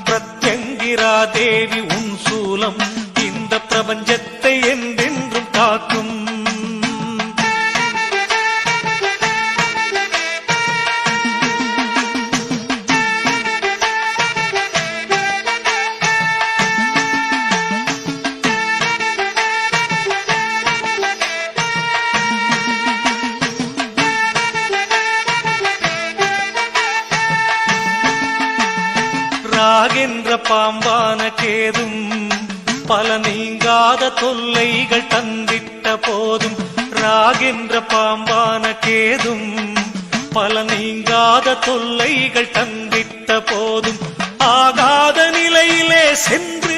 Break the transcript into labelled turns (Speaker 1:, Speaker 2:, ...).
Speaker 1: பிரத்யங்கிரா தேவி உன் சூலம் இந்த பிரபஞ்சத்தை என்றென்றும் காக்கும். ராகென்ற பாம்பான கேதும் பல நீங்காத தொல்லைகள் தந்திட்ட போதும், ராகென்ற பாம்பான கேதும் பல நீங்காத தொல்லைகள் தந்திட்ட போதும், ஆகாத நிலையிலே சென்று